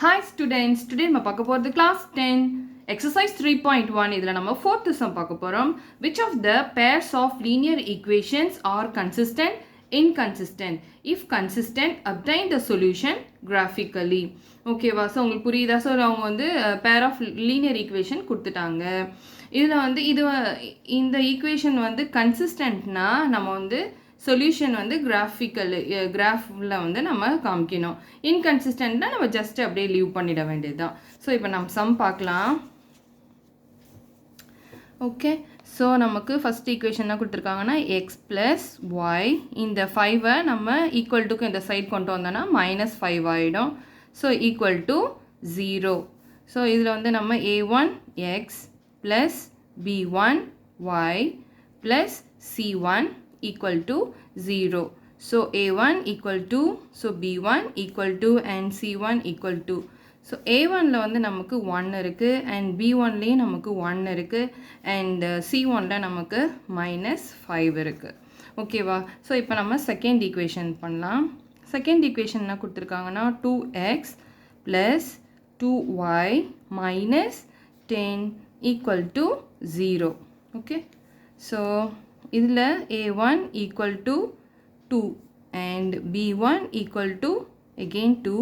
Hi students, today நம்ம பார்க்க போறது class 10 exercise 3.1 இதுல நம்ம fourth sum பார்க்க போறோம். Which of the pairs of linear equations are consistent, inconsistent? If consistent, obtain the solution graphically. ஓகேவா? ஸோ உங்களுக்கு புரியுதா? ஸோ அவங்க வந்து pair of linear equation கொடுத்துட்டாங்க. இதில் வந்து இந்த ஈக்குவேஷன் வந்து கன்சிஸ்டன்ட்னா நம்ம வந்து சொல்யூஷன் வந்து கிராஃபில் வந்து நம்ம காமிக்கணும். இன்கன்சிஸ்டன்ட்னா நம்ம ஜஸ்ட் அப்படியே லீவ் பண்ணிட வேண்டியது தான். ஸோ இப்போ நம்ம சம் பார்க்கலாம். ஓகே, ஸோ நமக்கு ஃபஸ்ட் ஈக்குவேஷன் என்ன கொடுத்துருக்காங்கன்னா எக்ஸ் ப்ளஸ் ஒய், இந்த 5-ஐ நம்ம ஈக்குவல் டுக்கு இந்த சைட் கொண்டு வந்தோன்னா -5 ஆகிடும். So equal to 0. ஸோ இதில் வந்து நம்ம a1 X plus b1 y plus c1 equal to 0. So a1 equal to, so b1 equal to and c1 equal to. So a1ல வந்து நமக்கு 1 இருக்கு and b1லேயும் நமக்கு 1 இருக்கு and c1ல நமக்கு -5 இருக்கு. ஓகேவா? ஸோ இப்போ நம்ம செகண்ட் ஈக்குவேஷன் பண்ணலாம். செகண்ட் ஈக்குவேஷன் என்ன கொடுத்துருக்காங்கன்னா 2x plus 2y minus 10 equal to 0. Okay, so இதில் a1 equal to 2 and b1 equal to again 2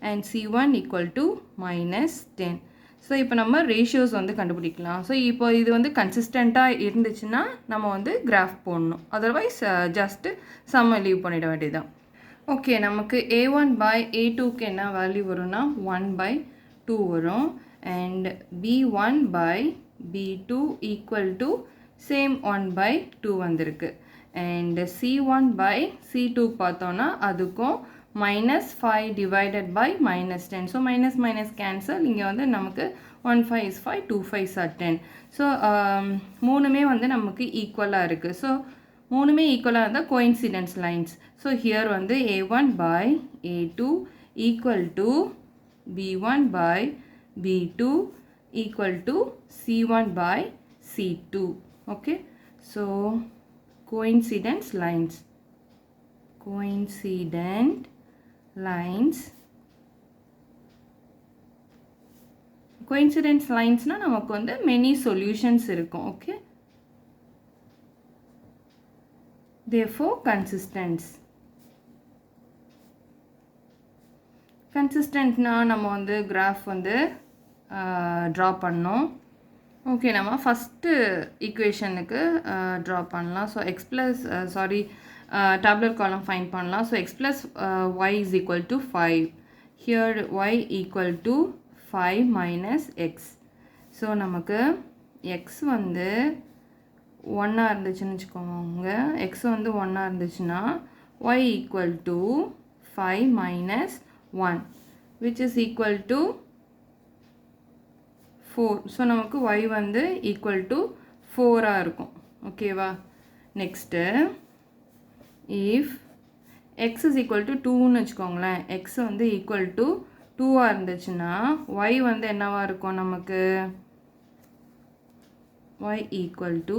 and c1 equal to -10. So இப்போ நம்ம ரேஷியோஸ் வந்து கண்டுபிடிக்கலாம். ஸோ இப்போ இது வந்து கன்சிஸ்டண்ட்டாக இருந்துச்சுன்னா நம்ம வந்து கிராஃப் போடணும், அதர்வைஸ் ஜஸ்ட்டு சம்ம லீவ் பண்ணிட வேண்டியதுதான். ஓகே, நமக்கு a1 by a2க்கு என்ன வேல்யூ வரும்னா 1/2 வரும் and b1 by b2 equal to same 1/2 வந்திருக்கு and c1 by c2 பார்த்தோன்னா அதுக்கும் -5 divided by -10. So minus cancel, இங்கே வந்து நமக்கு 1 5 is 5, 2 5 are 10. ஸோ மூணுமே வந்து நமக்கு ஈக்குவலாக இருக்குது. ஸோ மூணுமே ஈக்குவலாக இருந்தால் கோயின்சிடென்ஸ் லைன்ஸ். ஸோ ஹியர் வந்து a1 by a2 equal to b1 by b2 equal to c1 by c2. Okay, so coincident lines na நமக்கு வந்து many solutions இருக்கும். Okay, therefore consistentனா நம்ம வந்து கிராஃப் வந்து ட்ரா பண்ணோம். ஓகே, நம்ம ஃபஸ்ட்டு ஈக்குவேஷனுக்கு ட்ரா பண்ணலாம். So X plus tablet column find பண்ணலாம். So X plus Y is equal to 5. Here Y equal to 5 minus X. So நமக்கு எக்ஸ் வந்து 1 இருந்துச்சுன்னு வச்சுக்கோங்க. எக்ஸ் வந்து 1 இருந்துச்சுன்னா Y equal to 5 minus 1 which is equal to 4. So நமக்கு y வந்து equal to 4 இருக்கும். ஓகேவா? Next if X is equal to 2ன்னு வச்சுக்கோங்களேன். எக்ஸ் வந்து ஈக்குவல் டு 2 இருந்துச்சுன்னா y வந்து என்னவாக இருக்கும் நமக்கு? y equal to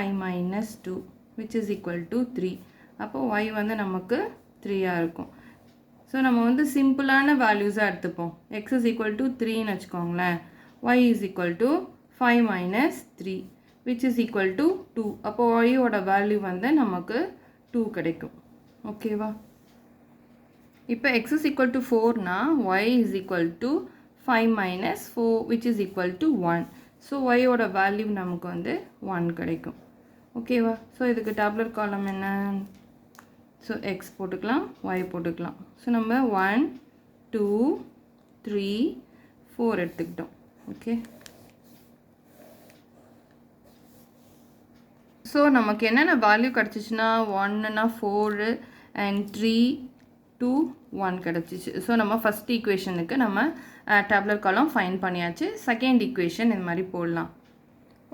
5 minus 2 which is equal to 3. அப்போ y வந்து நமக்கு 3 இருக்கும். ஸோ நம்ம வந்து சிம்பிளான வேல்யூஸாக எடுத்துப்போம். எக்ஸ் இஸ் ஈக்குவல் டு 3ன்னு வச்சுக்கோங்களேன். y is equal to 5 minus 3 which is equal to 2. அப்போ y ஓட வேல்யூ வந்து நமக்கு 2 கிடைக்கும். ஓகேவா? இப்போ x is equal to 4னா y is equal to 5 minus 4 which is equal to 1. So y ஓட வேல்யூ நமக்கு வந்து 1 கிடைக்கும். ஓகேவா? ஸோ இதுக்கு டேப்லெட் காலம் என்ன? ஸோ x போட்டுக்கலாம், y போட்டுக்கலாம். ஸோ நம்ம 1 2 3 4 எடுத்துக்கிட்டோம். ஓகே, ஸோ நமக்கு என்னென்ன வேல்யூ கிடச்சிச்சின்னா 1னா 4 அண்ட் 3 2 1 கிடச்சிச்சு. ஸோ நம்ம ஃபஸ்ட் ஈக்குவேஷனுக்கு நம்ம டேப்லெட் காலம் ஃபைண்ட் பண்ணியாச்சு. செகண்ட் ஈக்குவேஷன் இந்த மாதிரி போடலாம்.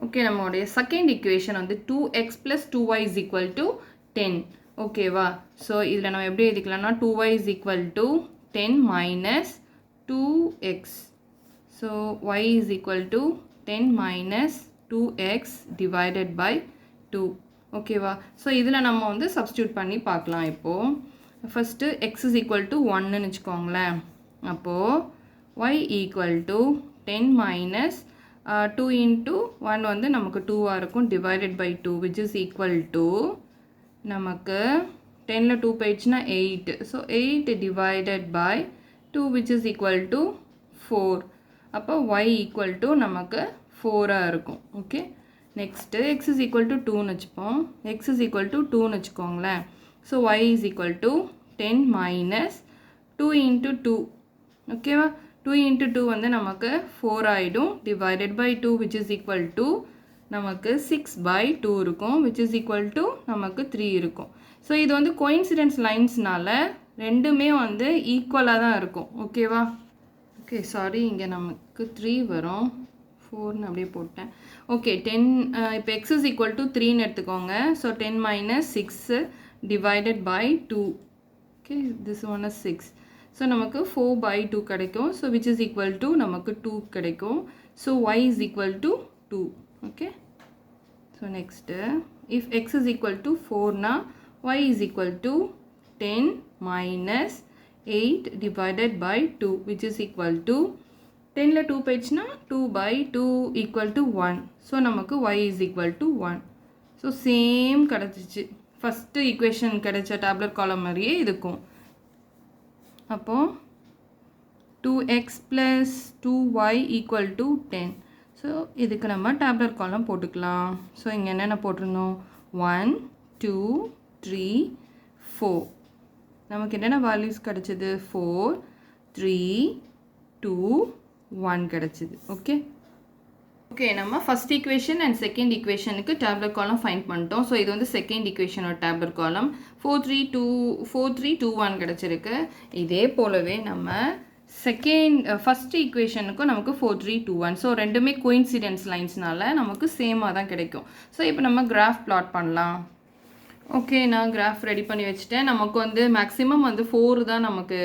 ஓகே, நம்மளுடைய செகண்ட் ஈக்குவேஷன் வந்து 2x plus 2y is equal to 10. ஓகேவா? ஸோ இதில் நம்ம எப்படி எழுதிக்கலாம்னா 2y is equal to 10 minus 2x. So y is equal to 10 minus 2x divided by 2. ஓகேவா? ஸோ இதில் நம்ம வந்து சப்ஸ்டியூட் பண்ணி பார்க்கலாம். இப்போது first x is equal to 1ன்னு வச்சுக்கோங்களேன். அப்போது y equal to 10 minus 2 into 1 வந்து நமக்கு 2 இருக்கும் divided by 2 which is equal to நமக்கு 10ல 2 போயிடுச்சுன்னா 8 so 8 divided by 2 which is equal to 4 அப்போ y equal to நமக்கு 4 இருக்கும் okay next x is equal to 2ன்னு வச்சுப்போம் x is equal to 2ன்னு வச்சுக்கோங்களேன் so y is equal to 10 minus 2 into 2 ஓகேவா 2 into 2 வந்து நமக்கு 4 ஆகிடும் divided by 2 which is equal to நமக்கு 6 by 2 இருக்கும் which is equal to நமக்கு 3 இருக்கும் ஸோ இது வந்து கோயின்சிடென்ஸ் லைன்ஸ்னால ரெண்டுமே வந்து ஈக்குவலாக தான் இருக்கும் ஓகேவா ஓகே சாரி இங்கே நமக்கு 3 வரும் 4ன்னு அப்படியே போட்டேன் ஓகே 10 இப்போ x is equal to 3ன்னு எடுத்துக்கோங்க so 10 minus 6 divided by 2 okay this one is 6 so நமக்கு 4 by 2 கிடைக்கும் so which is equal to நமக்கு 2 கிடைக்கும் so y is equal to 2 okay so next if x is equal to 4னா y is equal to 10 minus 8 divided by 2 which is equal to 10ல 2 போயிடுச்சுன்னா 2 by 2 equal to 1 so நமக்கு y is equal to 1 so same கிடச்சிச்சு first equation கிடைச்ச tablet காலம் மாதிரியே இருக்கும் அப்போது 2x plus 2y equal to 10 so இதுக்கு நம்ம டேப்லெட் காலம் போட்டுக்கலாம் ஸோ இங்கே என்னென்ன போட்டிருந்தோம் 1 2 3 4 நமக்கு என்னென்ன வேல்யூஸ் கிடச்சிது 4 3 2 1 கிடச்சிது ஓகே ஓகே நம்ம ஃபஸ்ட் ஈக்குவேஷன் அண்ட் செகண்ட் ஈக்குவேஷனுக்கு டேப்லெட் காலம் ஃபைண்ட் பண்ணிட்டோம் ஸோ இது வந்து செகண்ட் ஈக்குவேஷனோட டேப்லெட் காலம் 4 3 2 1 கிடச்சிருக்கு இதே போலவே நம்ம ஃபஸ்ட் ஈக்குவேஷனுக்கும் நமக்கு 4 3 2 1 ஸோ ரெண்டுமே கோயின்சிடென்ஸ் லைன்ஸ்னால நமக்கு சேமாக தான் கிடைக்கும் ஸோ இப்போ நம்ம கிராஃப் பிளாட் பண்ணலாம் ஓகே நான் கிராஃப் ரெடி பண்ணி வச்சுட்டேன் நமக்கு வந்து மேக்ஸிமம் வந்து 4 தான் நமக்கு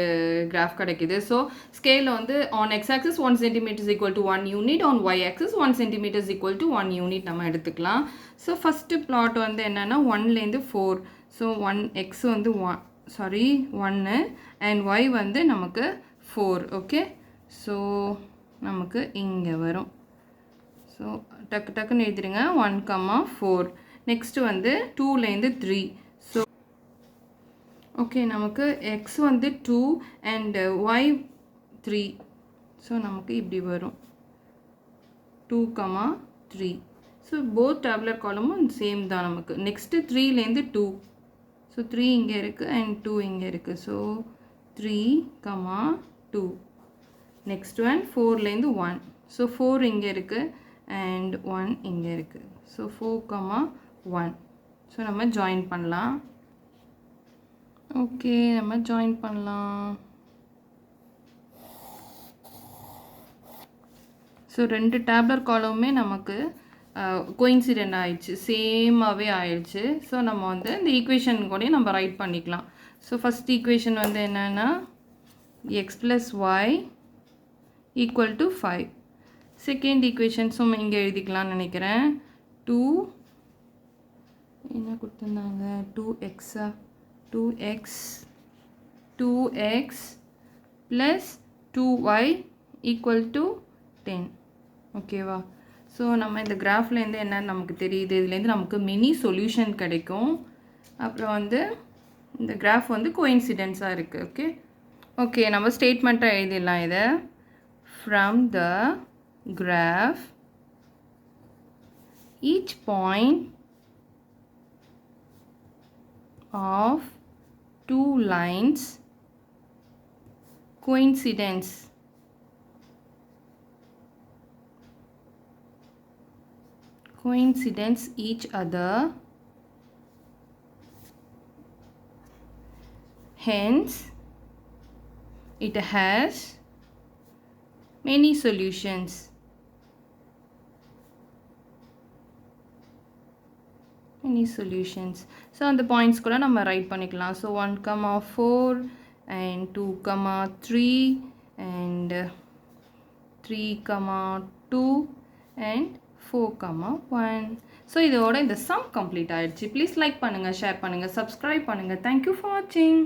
கிராஃப் கிடைக்குது ஸோ ஸ்கேலில் வந்து on X axis 1 centimeter is equal to 1 unit on y axis 1 centimeter is equal to 1 unit நம்ம எடுத்துக்கலாம் ஸோ ஃபஸ்ட்டு பிளாட் வந்து என்னென்னா 1லேருந்து 4 ஸோ 1x வந்து 1 அண்ட் y வந்து நமக்கு 4 ஓகே ஸோ நமக்கு இங்கே வரும் ஸோ டக்குன்னு எழுதிடுங்க 1, 4 நெக்ஸ்ட்டு வந்து 2லேருந்து 3 ஸோ ஓகே நமக்கு x வந்து 2 அண்ட் y 3 ஸோ நமக்கு இப்படி வரும் 2, 3 ஸோ போத் டேப்லெட் காலமும் சேம் தான் நமக்கு நெக்ஸ்ட்டு 3லேருந்து 2 ஸோ 3 இங்கே இருக்குது அண்ட் 2 இங்கே இருக்குது ஸோ 3, 2 நெக்ஸ்ட் ஒன் 4லேருந்து 1 ஸோ 4 இங்கே இருக்குது அண்ட் 1 இங்கே இருக்குது ஸோ 4, 1 ஸோ நம்ம ஜாயின் பண்ணலாம் ஓகே நம்ம ஜாயின் பண்ணலாம் ஸோ ரெண்டு டேப்லெட் காலமுமே நமக்கு கோயின்சிடென்ட் ஆயிடுச்சு சேமாகவே ஆயிடுச்சு ஸோ நம்ம வந்து இந்த ஈக்குவேஷன் கூட நம்ம ரைட் பண்ணிக்கலாம் ஸோ ஃபஸ்ட் ஈக்குவேஷன் வந்து என்னென்னா X plus Y equal to 5 second ஈக்குவேஷன்ஸும் இங்கே எழுதிக்கலாம்னு நினைக்கிறேன் 2 என்ன கொடுத்துருந்தாங்க 2x plus 2y equal to 10 ஓகேவா ஸோ நம்ம இந்த கிராஃப்லேருந்து என்ன நமக்கு தெரியுது இதுலேருந்து நமக்கு மினி சொல்யூஷன் கிடைக்கும் அப்புறம் வந்து இந்த கிராஃப் வந்து கோயின்சிடென்ஸாக இருக்குது ஓகே ஓகே நம்ம ஸ்டேட்மெண்ட்டாக எழுதிடலாம் இதை from the graph each point of two lines coincidence each other hence it has many solutions so அந்த பாயிண்ட்ஸ் கூட நம்ம ரைட் பண்ணிக்கலாம் so 1, 4 and 2, 3 and 3, 2 and 4, 1 so இதோட இந்த சம் கம்ப்ளீட் ஆயிடுச்சு ப்ளீஸ் லைக் பண்ணுங்கள் ஷேர் பண்ணுங்கள் சப்ஸ்கிரைப் பண்ணுங்கள் தேங்க்யூ ஃபார் வாட்சிங்